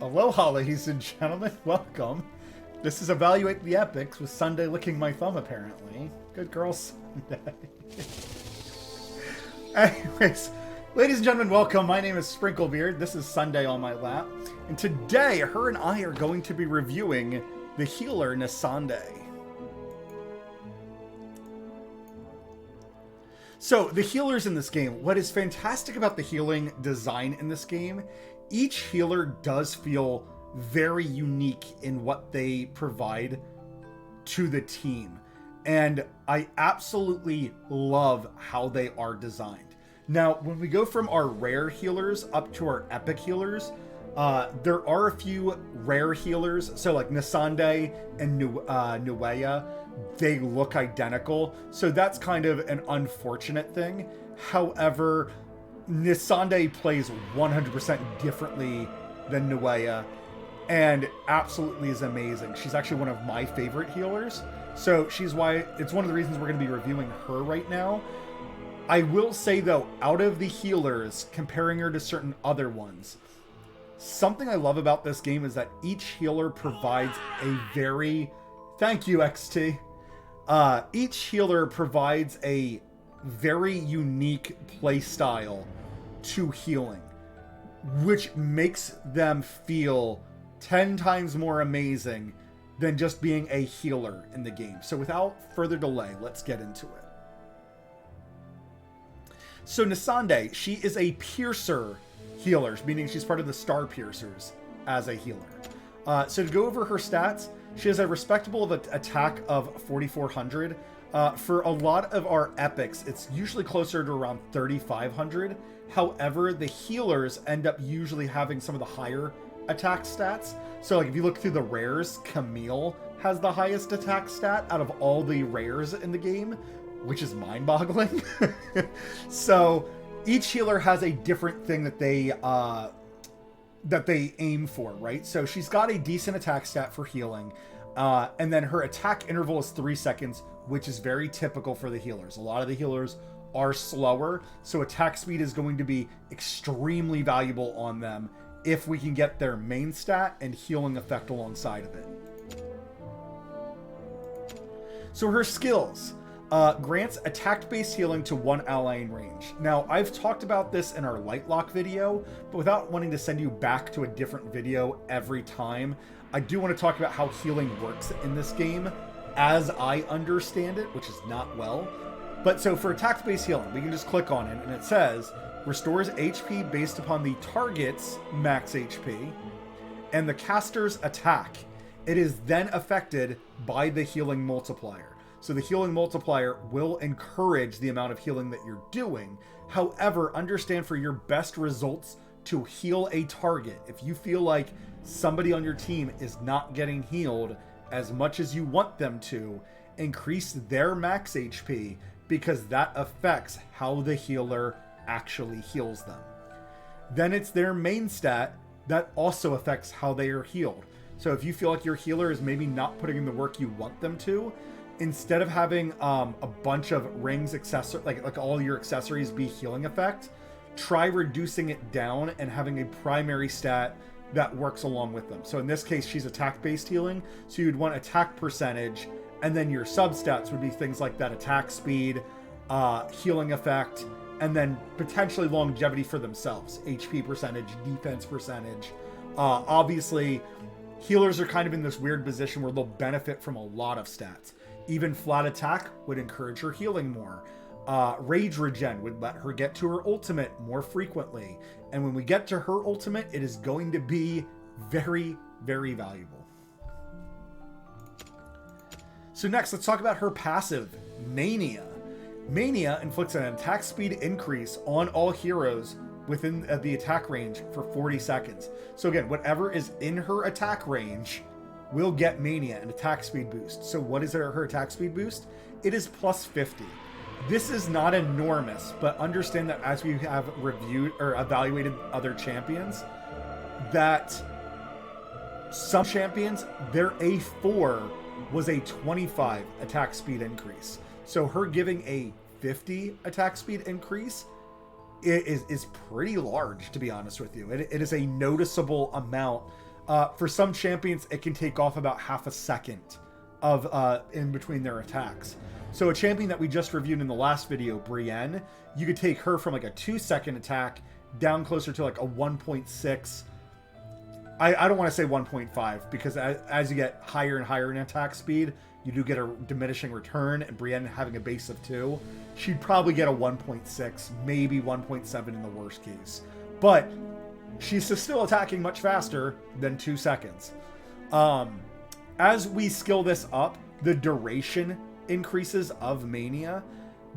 Aloha, ladies and gentlemen. Welcome. This is Evaluate the Epics with Sunday licking my thumb, apparently. Good girl, Sunday. Anyways, ladies and gentlemen, welcome. My name is Sprinklebeard. This is Sunday on my lap. And today, her and I are going to be reviewing the healer, Nissandei. So, the healers in this game, what is fantastic about the healing design in this game, each healer does feel very unique in what they provide to the team. And I absolutely love how they are designed. Now, when we go from our rare healers up to our epic healers, there are a few rare healers. So like Nissandei and Nuea, they look identical. So that's kind of an unfortunate thing. However, Nissandei plays 100% differently than Nuea and absolutely is amazing. She's actually one of my favorite healers. So it's one of the reasons we're going to be reviewing her right now. I will say though, out of the healers, comparing her to certain other ones, something I love about this game is that each healer provides a very... Thank you, XT. Each healer provides a very unique play style to healing, which makes them feel 10 times more amazing than just being a healer in the game. So without further delay, let's get into it. So Nissandei, she is a piercer healer, meaning she's part of the star piercers as a healer. So to go over her stats, she has a respectable attack of 4,400. For a lot of our epics, it's usually closer to around 3,500. However, the healers end up usually having some of the higher attack stats. So like if you look through the rares, Camille has the highest attack stat out of all the rares in the game, which is mind-boggling. So each healer has a different thing that they aim for, right? So she's got a decent attack stat for healing. And then her attack interval is 3 seconds, which is very typical for the healers. A lot of the healers are slower, so attack speed is going to be extremely valuable on them if we can get their main stat and healing effect alongside of it. So her skills. Grants attack-based healing to one ally in range. Now, I've talked about this in our Lightlock video, but without wanting to send you back to a different video every time, I do want to talk about how healing works in this game as I understand it, which is not well. But so for attack-based healing, we can just click on it, and it says, restores HP based upon the target's max HP and the caster's attack. It is then affected by the healing multiplier. So the healing multiplier will encourage the amount of healing that you're doing. However, understand for your best results to heal a target, if you feel like somebody on your team is not getting healed as much as you want them to, increase their max HP because that affects how the healer actually heals them. Then it's their main stat that also affects how they are healed. So if you feel like your healer is maybe not putting in the work you want them to, instead of having a bunch of rings, like all your accessories be healing effect, try reducing it down and having a primary stat that works along with them. So in this case, she's attack-based healing, so you'd want attack percentage, and then your substats would be things like that attack speed, healing effect, and then potentially longevity for themselves, HP percentage, defense percentage. Obviously, healers are kind of in this weird position where they'll benefit from a lot of stats. Even flat attack would encourage her healing more. Rage regen would let her get to her ultimate more frequently. And when we get to her ultimate, it is going to be very, very valuable. So next, let's talk about her passive, Mania. Mania inflicts an attack speed increase on all heroes within the attack range for 40 seconds. So again, whatever is in her attack range will get Mania, an attack speed boost. So what is her attack speed boost? It is plus 50. This is not enormous, but understand that as we have reviewed or evaluated other champions, that some champions, their A4 was a 25 attack speed increase. So her giving a 50 attack speed increase is pretty large, to be honest with you. It is a noticeable amount For some champions, it can take off about half a second of in between their attacks. So a champion that we just reviewed in the last video, Brienne, you could take her from like a 2-second attack down closer to like a 1.6. I don't want to say 1.5 because as you get higher and higher in attack speed, you do get a diminishing return, and Brienne having a base of 2, she'd probably get a 1.6, maybe 1.7 in the worst case. But she's still attacking much faster than 2 seconds. As we skill this up, the duration increases of Mania.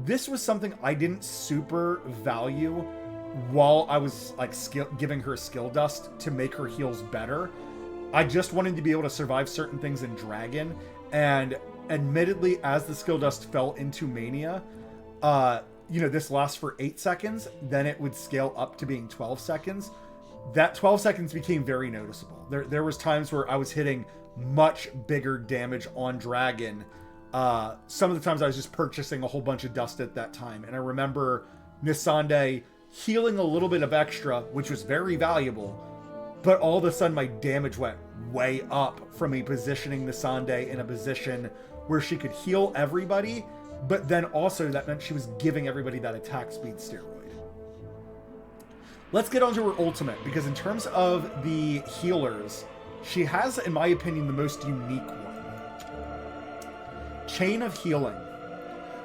This was something I didn't super value while I was like giving her skill dust to make her heals better. I just wanted to be able to survive certain things in Dragon, and admittedly, as the skill dust fell into Mania, this lasts for 8 seconds, then it would scale up to being 12 seconds. That 12 seconds became very noticeable. There was times where I was hitting much bigger damage on Dragon. Some of the times I was just purchasing a whole bunch of dust at that time. And I remember Nissandei healing a little bit of extra, which was very valuable. But all of a sudden my damage went way up from me positioning Nissandei in a position where she could heal everybody. But then also that meant she was giving everybody that attack speed steroid. Let's get on to her ultimate, because in terms of the healers, she has, in my opinion, the most unique one. Chain of Healing.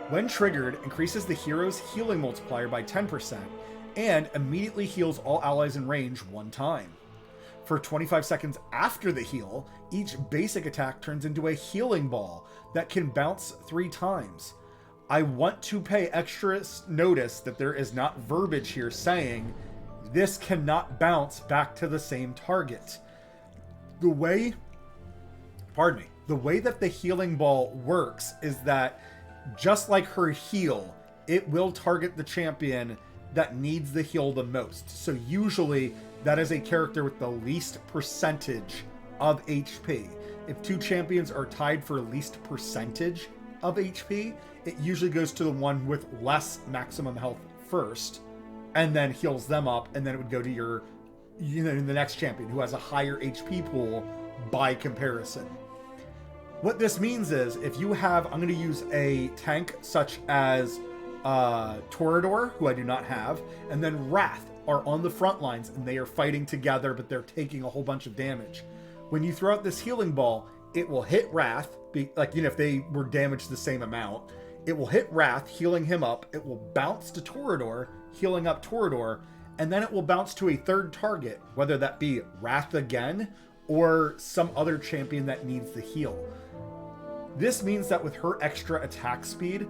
When triggered, increases the hero's healing multiplier by 10% and immediately heals all allies in range 1 time. For 25 seconds after the heal, each basic attack turns into a healing ball that can bounce 3 times. I want to pay extra notice that there is not verbiage here saying this cannot bounce back to the same target. The way that the healing ball works is that just like her heal, it will target the champion that needs the heal the most. So usually that is a character with the least percentage of HP. If 2 champions are tied for least percentage of HP, it usually goes to the one with less maximum health first, and then heals them up, and then it would go to your, the next champion who has a higher HP pool by comparison. What this means is if you have, I'm going to use a tank such as Toreador, who I do not have, and then Wrath are on the front lines and they are fighting together, but they're taking a whole bunch of damage. When you throw out this healing ball, it will hit Wrath, if they were damaged the same amount, it will hit Wrath, healing him up, it will bounce to Toreador, healing up Toreador, and then it will bounce to a third target, whether that be Wrath again or some other champion that needs the heal. This means that with her extra attack speed,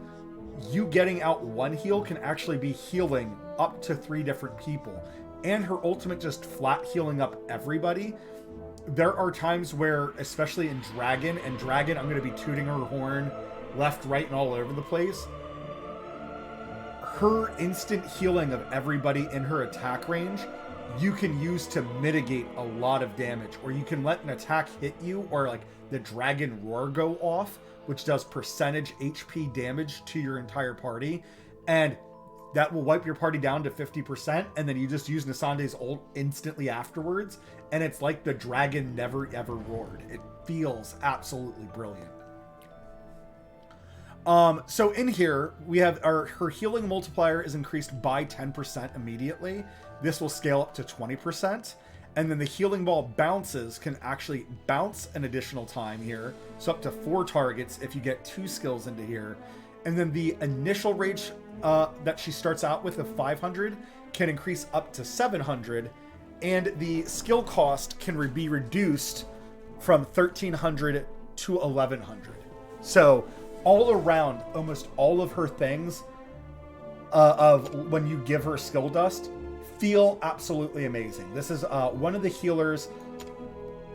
you getting out 1 heal can actually be healing up to 3 different people. And her ultimate just flat healing up everybody. There are times where, especially in Dragon, I'm going to be tooting her horn left, right, and all over the place. Her instant healing of everybody in her attack range, you can use to mitigate a lot of damage. Or you can let an attack hit you, or like the Dragon Roar go off, which does percentage HP damage to your entire party, and that will wipe your party down to 50%, and then you just use Nissandei's ult instantly afterwards, and it's like the dragon never ever roared. It feels absolutely brilliant. So in here, we have her healing multiplier is increased by 10% immediately. This will scale up to 20. And then the healing ball bounces can actually bounce an additional time here. So up to 4 targets if you get 2 skills into here. And then the initial rage that she starts out with of 500 can increase up to 700. And the skill cost can be reduced from 1300 to 1100. So all around, almost all of her things of when you give her skill dust feel absolutely amazing. This is one of the healers.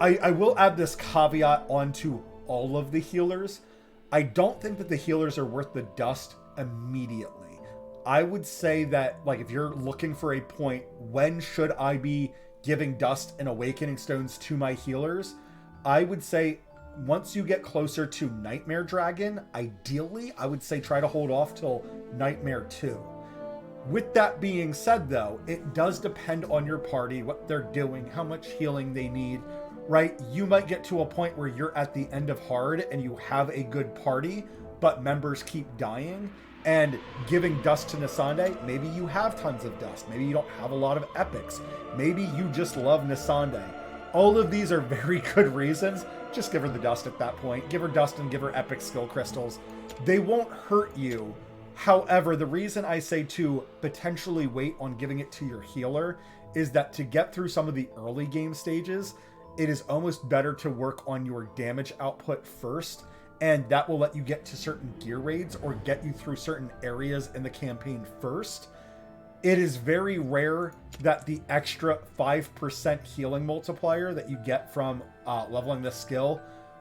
I will add this caveat onto all of the healers. I don't think that the healers are worth the dust immediately. I would say that, like, if you're looking for a point, when should I be giving dust and awakening stones to my healers? I would say once you get closer to Nightmare Dragon, ideally, I would say try to hold off till Nightmare 2. With that being said, though, it does depend on your party, what they're doing, how much healing they need. right? You might get to a point where you're at the end of hard and you have a good party, but members keep dying. And giving dust to Nissandei, maybe you have tons of dust. Maybe you don't have a lot of epics. Maybe you just love Nissandei. All of these are very good reasons. Just give her the dust at that point. Give her dust and give her epic skill crystals. They won't hurt you. However, the reason I say to potentially wait on giving it to your healer is that to get through some of the early game stages, it is almost better to work on your damage output first, and that will let you get to certain gear raids or get you through certain areas in the campaign first. It is very rare that the extra 5% healing multiplier that you get from leveling this skill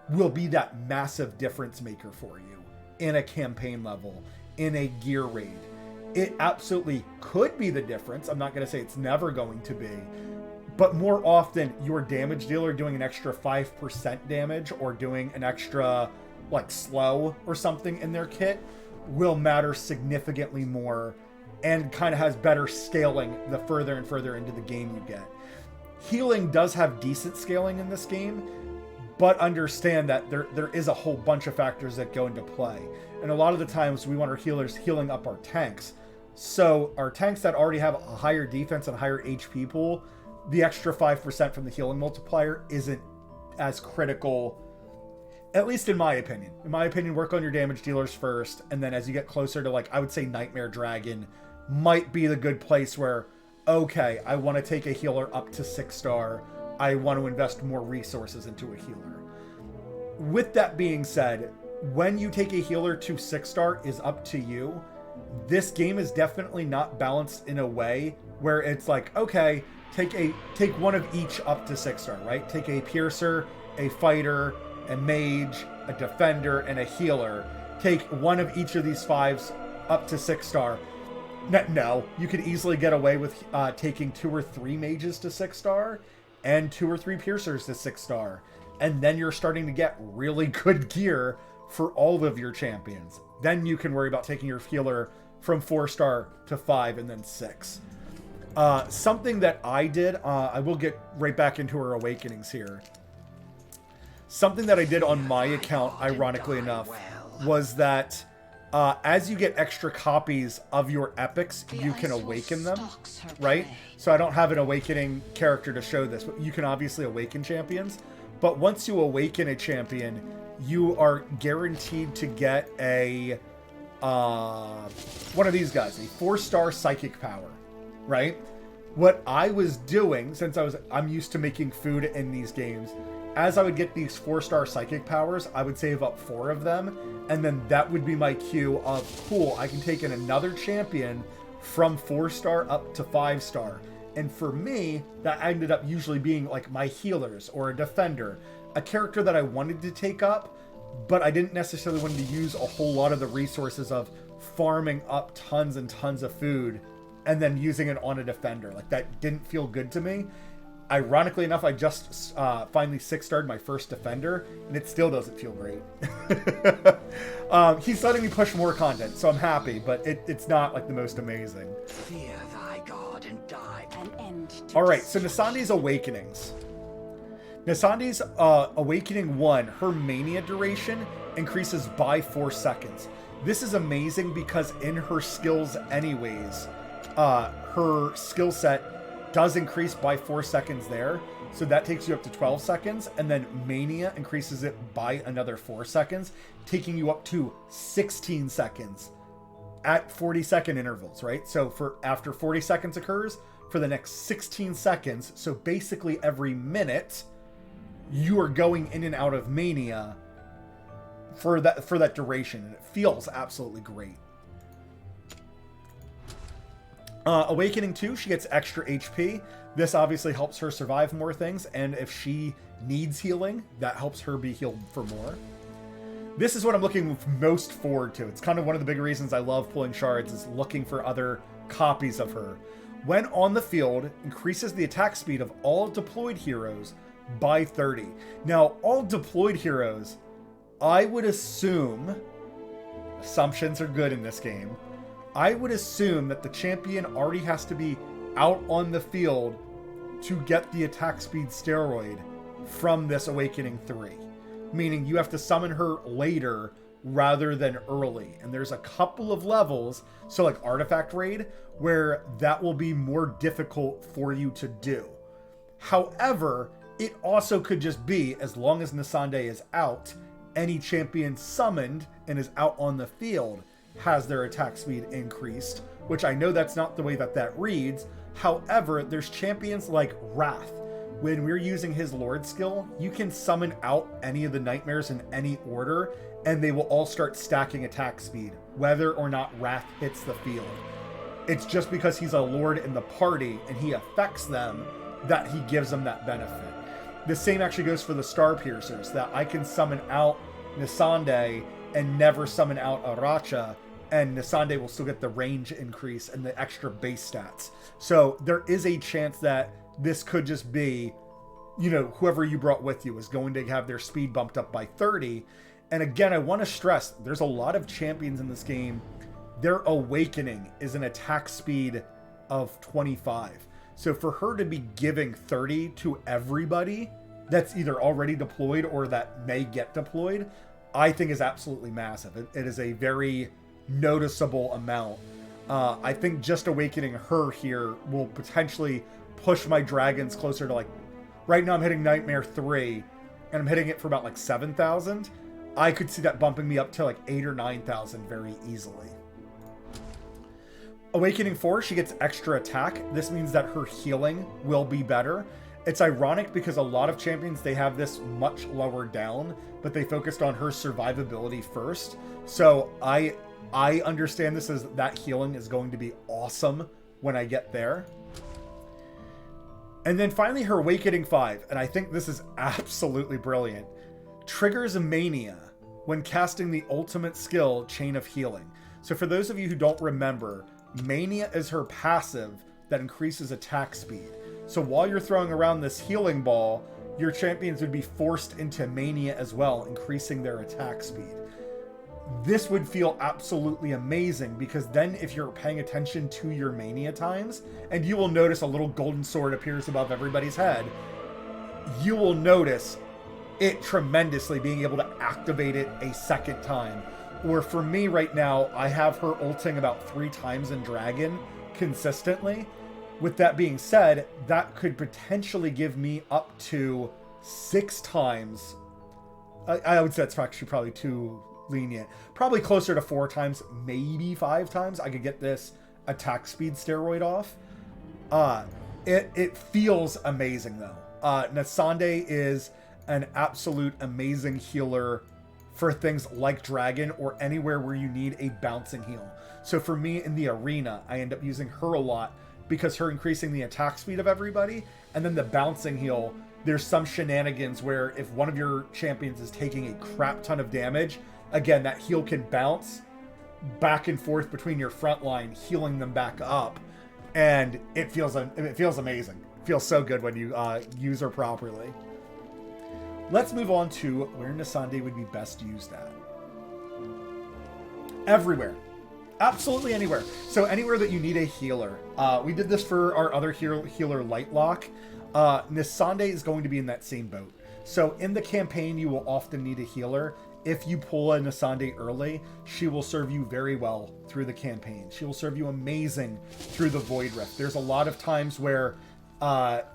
will be that massive difference maker for you in a campaign level, in a gear raid. It absolutely could be the difference. I'm not going to say it's never going to be, but more often your damage dealer doing an extra 5% damage or doing an extra like slow or something in their kit will matter significantly more and kind of has better scaling the further and further into the game you get. Healing does have decent scaling in this game, but understand that there is a whole bunch of factors that go into play. And a lot of the times we want our healers healing up our tanks. So our tanks that already have a higher defense and a higher HP pool, the extra 5% from the healing multiplier isn't as critical, at least in my opinion. In my opinion, work on your damage dealers first, and then as you get closer to, like, I would say Nightmare Dragon might be the good place where, okay, I want to take a healer up to 6-star. I want to invest more resources into a healer. With that being said, when you take a healer to 6-star is up to you. This game is definitely not balanced in a way where it's like, okay, take one of each up to 6-star, right? Take a piercer, a fighter, a mage, a defender, and a healer. Take one of each of these 5s up to 6-star. No, you could easily get away with taking 2 or 3 mages to 6-star and 2 or 3 piercers to 6-star. And then you're starting to get really good gear for all of your champions. Then you can worry about taking your healer from 4-star to 5 and then 6. Something that I did, I will get right back into her awakenings here. Something that I did on my account, ironically enough, was that as you get extra copies of your epics, you can awaken them, right? So I don't have an awakening character to show this, but you can obviously awaken champions. But once you awaken a champion, you are guaranteed to get a one of these guys, a 4-star psychic power, right? What I was doing, since I'm used to making food in these games, as I would get these 4-star psychic powers, I would save up 4 of them, and then that would be my cue of, cool, I can take in another champion from 4-star up to 5-star. And for me, that ended up usually being like my healers or a defender, a character that I wanted to take up, but I didn't necessarily want to use a whole lot of the resources of farming up tons and tons of food and then using it on a defender. Like, that didn't feel good to me. Ironically enough, I just finally 6-starred my first defender, and it still doesn't feel great. He's letting me push more content, so I'm happy, but it's not like the most amazing. Fear thy God and die. An end to Alright, so Nissandei's awakenings. Nissandei's awakening 1, her mania duration increases by 4 seconds. This is amazing because in her skills anyways, her skill set does increase by 4 seconds there. So that takes you up to 12 seconds. And then Mania increases it by another 4 seconds, taking you up to 16 seconds at 40-second intervals, right? So for after 40 seconds occurs, for the next 16 seconds, so basically every minute, you are going in and out of Mania for that duration. And it feels absolutely great. Awakening 2, she gets extra HP. This obviously helps her survive more things, and if she needs healing, that helps her be healed for more. This is what I'm looking most forward to. It's kind of one of the big reasons I love pulling shards, is looking for other copies of her. When on the field, increases the attack speed of all deployed heroes by 30. Now, all deployed heroes, I would assume, assumptions are good in this game, I would assume that the champion already has to be out on the field to get the attack speed steroid from this Awakening 3. Meaning you have to summon her later rather than early. And there's a couple of levels, so like Artifact Raid, where that will be more difficult for you to do. However, it also could just be, as long as Nissandei is out, any champion summoned and is out on the field has their attack speed increased, which I know that's not the way that that reads. However, there's champions like Wrath. When we're using his Lord skill, you can summon out any of the nightmares in any order, and they will all start stacking attack speed, whether or not Wrath hits the field. It's just because he's a Lord in the party and he affects them that he gives them that benefit. The same actually goes for the Star Piercers, that I can summon out Nissandei and never summon out Aracha, and Nissandei will still get the range increase and the extra base stats. So there is a chance that this could just be, you know, whoever you brought with you is going to have their speed bumped up by 30. And again, I want to stress, there's a lot of champions in this game. Their Awakening is an attack speed of 25. So for her to be giving 30 to everybody that's either already deployed or that may get deployed, I think is absolutely massive. It is a very noticeable amount. I think just Awakening her here will potentially push my dragons closer to, like, right now I'm hitting Nightmare 3 and I'm hitting it for about like 7,000. I could see that bumping me up to like 8,000 or 9,000 very easily. Awakening 4, she gets extra attack. This means that her healing will be better. It's ironic because a lot of champions, they have this much lower down, but they focused on her survivability first. So I understand this as that healing is going to be awesome when I get there. And then finally her Awakening 5, and I think this is absolutely brilliant, triggers a Mania when casting the ultimate skill, Chain of Healing. So for those of you who don't remember, Mania is her passive that increases attack speed. So while you're throwing around this healing ball, your champions would be forced into Mania as well, increasing their attack speed. This would feel absolutely amazing, because then if you're paying attention to your Mania times, and you will notice a little golden sword appears above everybody's head, you will notice it tremendously being able to activate it a second time. Or for me right now, I have her ulting about 3 times in Dragon consistently. With that being said, that could potentially give me up to 6 times. I would say it's actually probably too lenient. Probably closer to 4 times, maybe 5 times I could get this attack speed steroid off. It feels amazing though. Nissandei is an absolute amazing healer for things like Dragon or anywhere where you need a bouncing heal. So for me in the arena, I end up using her a lot because her increasing the attack speed of everybody, and then the bouncing heal, there's some shenanigans where if one of your champions is taking a crap ton of damage, again, that heal can bounce back and forth between your front line, healing them back up, and it feels amazing. It feels so good when you use her properly. Let's move on to where Nissandei would be best used at. Everywhere. Absolutely anywhere. So anywhere that you need a healer. We did this for our other healer Lightlock. Nissandei is going to be in that same boat. So in the campaign, you will often need a healer. If you pull a Nissandei early, she will serve you very well through the campaign. She will serve you amazing through the Void Rift. There's a lot of times where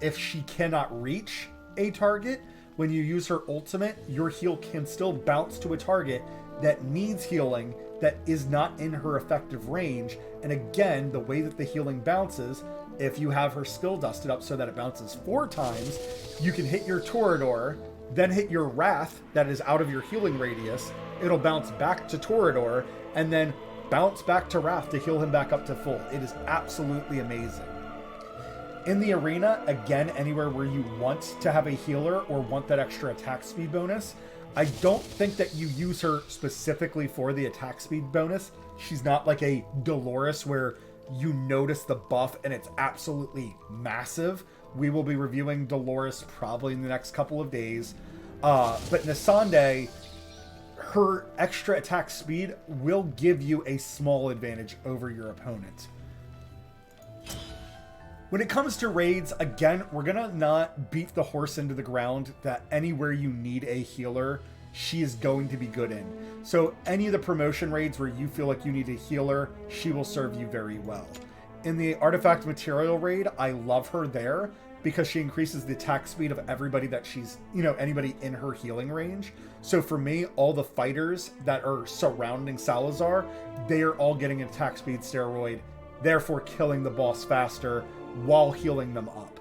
if she cannot reach a target, when you use her ultimate, your heal can still bounce to a target that needs healing that is not in her effective range. And again, the way that the healing bounces, if you have her skill dusted up so that it bounces 4 times, you can hit your Toreador, then hit your Wrath that is out of your healing radius. It'll bounce back to Toreador, and then bounce back to Wrath to heal him back up to full. It is absolutely amazing. In the arena, again, anywhere where you want to have a healer or want that extra attack speed bonus, I don't think that you use her specifically for the attack speed bonus. She's not like a Dolores where you notice the buff and it's absolutely massive. We will be reviewing Dolores probably in the next couple of days. But Nissandei, her extra attack speed will give you a small advantage over your opponent. When it comes to raids, again, we're gonna not beat the horse into the ground that anywhere you need a healer, she is going to be good in. So any of the promotion raids where you feel like you need a healer, she will serve you very well. In the artifact material raid, I love her there because she increases the attack speed of everybody that she's, anybody in her healing range. So for me, all the fighters that are surrounding Salazar, they are all getting an attack speed steroid, therefore killing the boss faster while healing them up.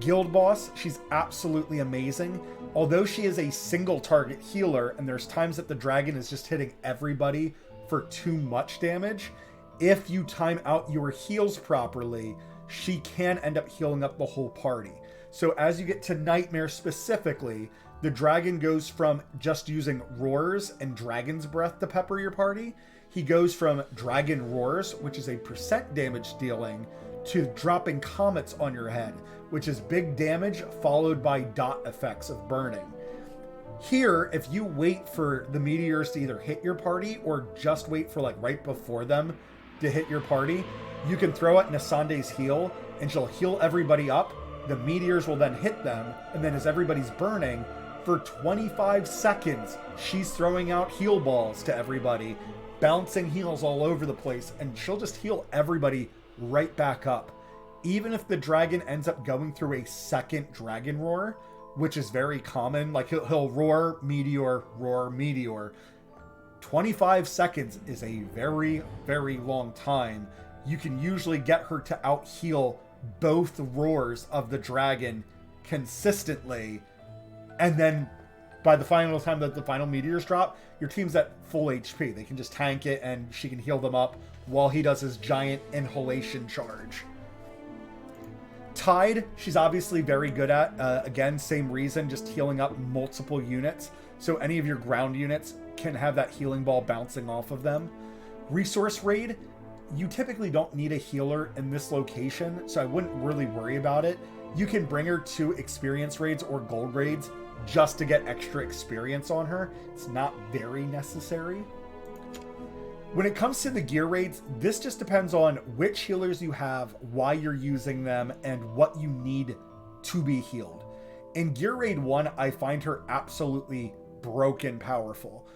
Guild boss, she's absolutely amazing. Although she is a single target healer and there's times that the dragon is just hitting everybody for too much damage, if you time out your heals properly, she can end up healing up the whole party. So as you get to Nightmare specifically, the dragon goes from just using roars and dragon's breath to pepper your party. He goes from dragon roars, which is a % damage dealing, to dropping comets on your head, which is big damage followed by dot effects of burning. Here, if you wait for the meteors to either hit your party or just wait for like right before them to hit your party, you can throw out Nissandei's heal and she'll heal everybody up. The meteors will then hit them, and then as everybody's burning, for 25 seconds, she's throwing out heal balls to everybody, bouncing heals all over the place, and she'll just heal everybody right back up. Even if the dragon ends up going through a second dragon roar, which is very common, like he'll roar, meteor. 25 seconds is a very, very long time. You can usually get her to out heal both roars of the dragon consistently, and then by the final time that the final meteors drop, your team's at full HP. They can just tank it and she can heal them up while he does his giant inhalation charge. Tide, she's obviously very good at. Again, same reason, just healing up multiple units. So any of your ground units can have that healing ball bouncing off of them. Resource raid, you typically don't need a healer in this location, so I wouldn't really worry about it. You can bring her to experience raids or gold raids just to get extra experience on her. It's not very necessary. When it comes to the gear raids, this just depends on which healers you have, why you're using them, and what you need to be healed. In Gear Raid 1, I find her absolutely broken powerful.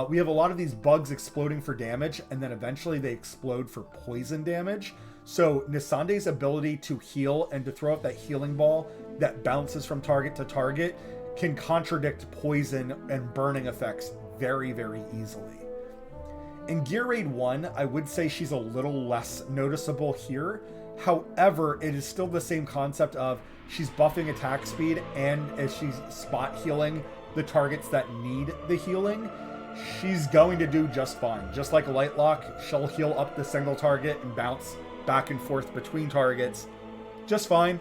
We have a lot of these bugs exploding for damage, and then eventually they explode for poison damage. So Nissandei's ability to heal and to throw out that healing ball that bounces from target to target can contradict poison and burning effects very, very easily. In Gear Raid 1, I would say she's a little less noticeable here. However, it is still the same concept of she's buffing attack speed, and as she's spot healing the targets that need the healing, she's going to do just fine. Just like a light lock, she'll heal up the single target and bounce back and forth between targets just fine.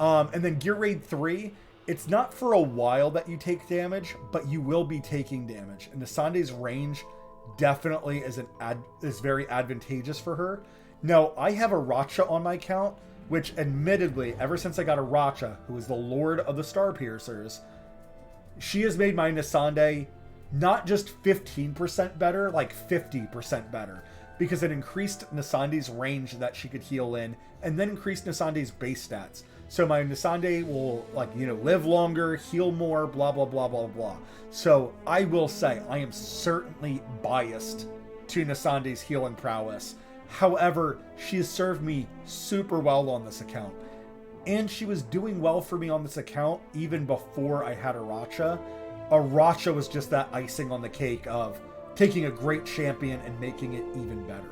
And then Gear Raid 3, it's not for a while that you take damage, but you will be taking damage. And Nissandei's range definitely is very advantageous for her. Now, I have a Racha on my account, which admittedly, ever since I got a Racha, who is the Lord of the Star Piercers, she has made my Nissandei not just 15% better, like 50% better, because it increased Nissandei's range that she could heal in, and then increased Nissandei's base stats. So my Nissandei will, live longer, heal more, blah, blah, blah, blah, blah. So I will say I am certainly biased to Nissandei's healing prowess. However, she has served me super well on this account. And she was doing well for me on this account even before I had a Racha. A Racha was just that icing on the cake of taking a great champion and making it even better.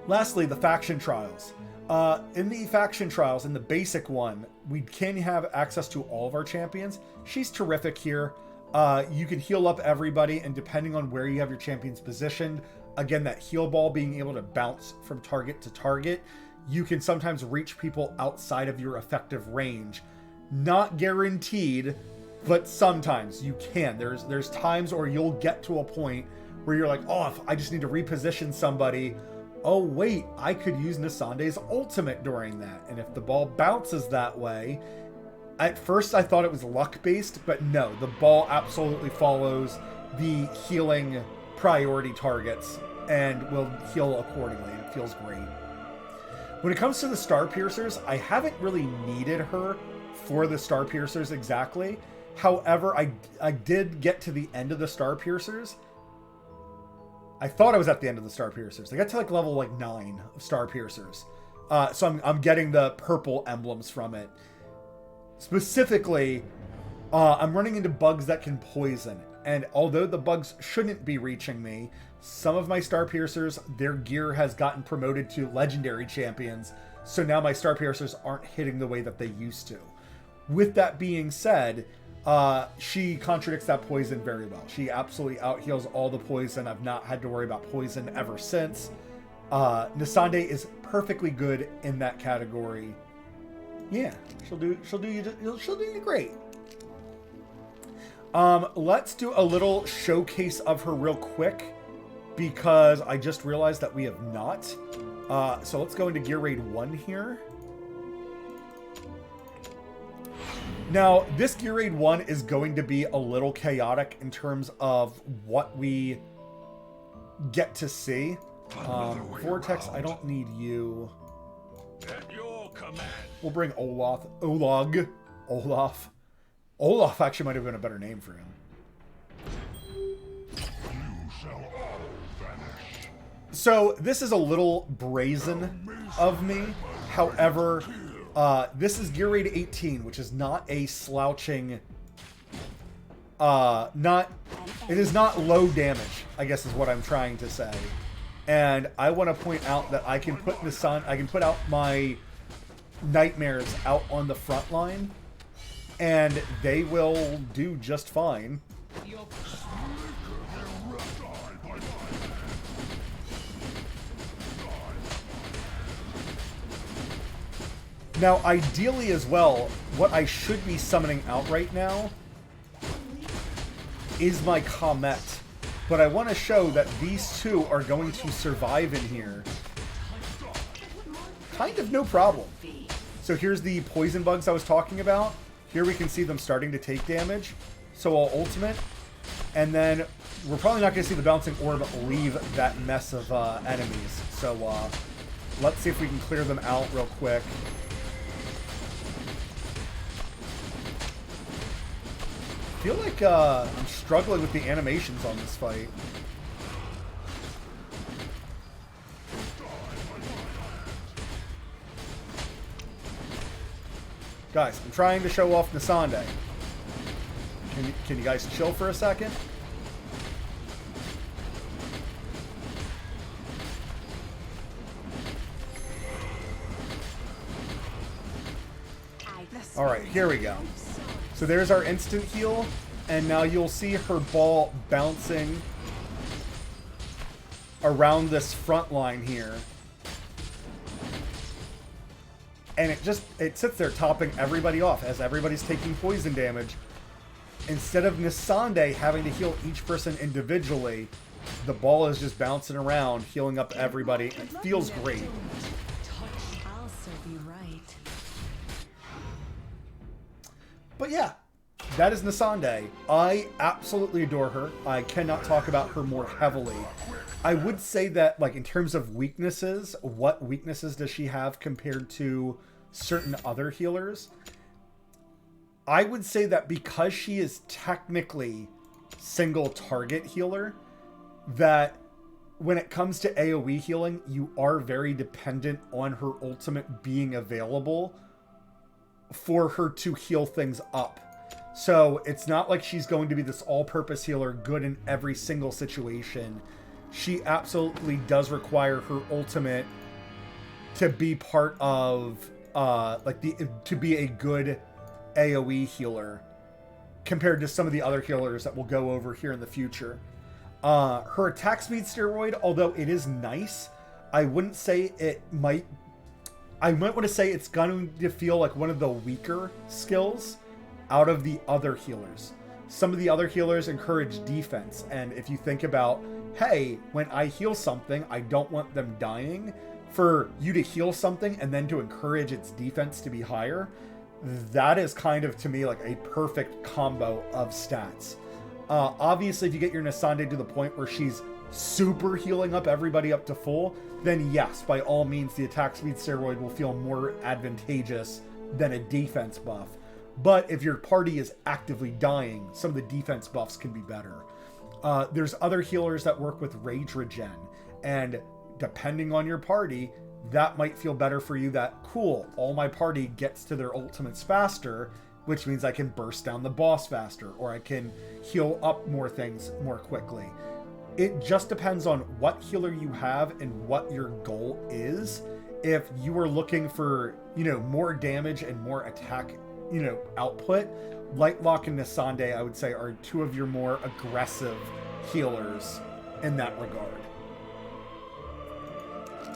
Lastly, the faction trials. In the faction trials, in the basic one, we can have access to all of our champions. She's terrific here. You can heal up everybody, and depending on where you have your champions positioned, again, that heal ball being able to bounce from target to target, you can sometimes reach people outside of your effective range. Not guaranteed, but sometimes you can. There's times where you'll get to a point where you're like, oh, if I just need to reposition somebody, oh wait, I could use Nissandei's ultimate during that. And if the ball bounces that way, at first I thought it was luck based, but no, the ball absolutely follows the healing priority targets and will heal accordingly. It feels great. When it comes to the Star Piercers, I haven't really needed her for the Star Piercers exactly. However, I did get to the end of the Star Piercers. I thought I was at the end of the Star Piercers. I got to like level like 9 of Star Piercers. So I'm getting the purple emblems from it. Specifically, I'm running into bugs that can poison. And although the bugs shouldn't be reaching me, some of my Star Piercers, their gear has gotten promoted to Legendary Champions. So now my Star Piercers aren't hitting the way that they used to. With that being said, she contradicts that poison very well. She absolutely out-heals all the poison. I've not had to worry about poison ever since. Nissandei is perfectly good in that category. Yeah, she'll do you great. Let's do a little showcase of her real quick, because I just realized that we have not. So let's go into Gear Raid 1 here. Now, this Gear Raid 1 is going to be a little chaotic in terms of what we get to see. Vortex, I don't need you. At your command. We'll bring Olaf. Olaf actually might have been a better name for him. You shall all vanish. So this is a little brazen of me. However, this is Gear Raid 18, which is not a slouching. It is not low damage, I guess is what I'm trying to say. And I want to point out that I can put out my nightmares out on the front line, and they will do just fine. Now, ideally as well, what I should be summoning out right now is my Comet. But I want to show that these two are going to survive in here. Kind of no problem. So here's the poison bugs I was talking about. Here we can see them starting to take damage. So I'll ultimate. And then we're probably not going to see the bouncing orb leave that mess of enemies. So let's see if we can clear them out real quick. I feel like I'm struggling with the animations on this fight. Guys, I'm trying to show off Nissandei. Can you guys chill for a second? Alright, here we go. So there's our instant heal, and now you'll see her ball bouncing around this front line here. And it sits there topping everybody off as everybody's taking poison damage. Instead of Nissandei having to heal each person individually, the ball is just bouncing around, healing up everybody. It feels great. But yeah, that is Nissandei. I absolutely adore her. I cannot talk about her more heavily. I would say that, like, in terms of weaknesses, what weaknesses does she have compared to certain other healers? I would say that because she is technically single target healer, that when it comes to AoE healing, you are very dependent on her ultimate being available for her to heal things up. So it's not like she's going to be this all-purpose healer good in every single situation. She absolutely does require her ultimate to be part of to be a good AoE healer compared to some of the other healers that we'll go over here in the future. Her attack speed steroid, although it is nice, I wouldn't say I might want to say it's going to feel like one of the weaker skills out of the other healers. Some of the other healers encourage defense, and if you think about, hey, when I heal something, I don't want them dying, for you to heal something and then to encourage its defense to be higher, that is kind of, to me, like a perfect combo of stats. Obviously, if you get your Nissandei to the point where she's super healing up everybody up to full, then yes, by all means, the attack speed steroid will feel more advantageous than a defense buff. But if your party is actively dying, some of the defense buffs can be better. There's other healers that work with rage regen, and depending on your party, that might feel better for you. That, cool, all my party gets to their ultimates faster, which means I can burst down the boss faster, or I can heal up more things more quickly. It just depends on what healer you have and what your goal is. If you are looking for, more damage and more attack, output, Lightlock and Nissandei, I would say, are two of your more aggressive healers in that regard.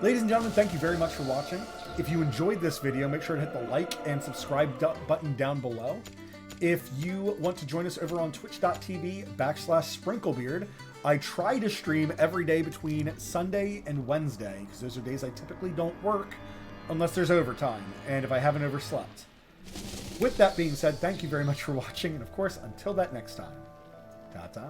Ladies and gentlemen, thank you very much for watching. If you enjoyed this video, make sure to hit the like and subscribe button down below. If you want to join us over on twitch.tv/Sprinklebeard, I try to stream every day between Sunday and Wednesday, because those are days I typically don't work unless there's overtime, and if I haven't overslept. With that being said, thank you very much for watching, and of course, until that next time, ta-ta.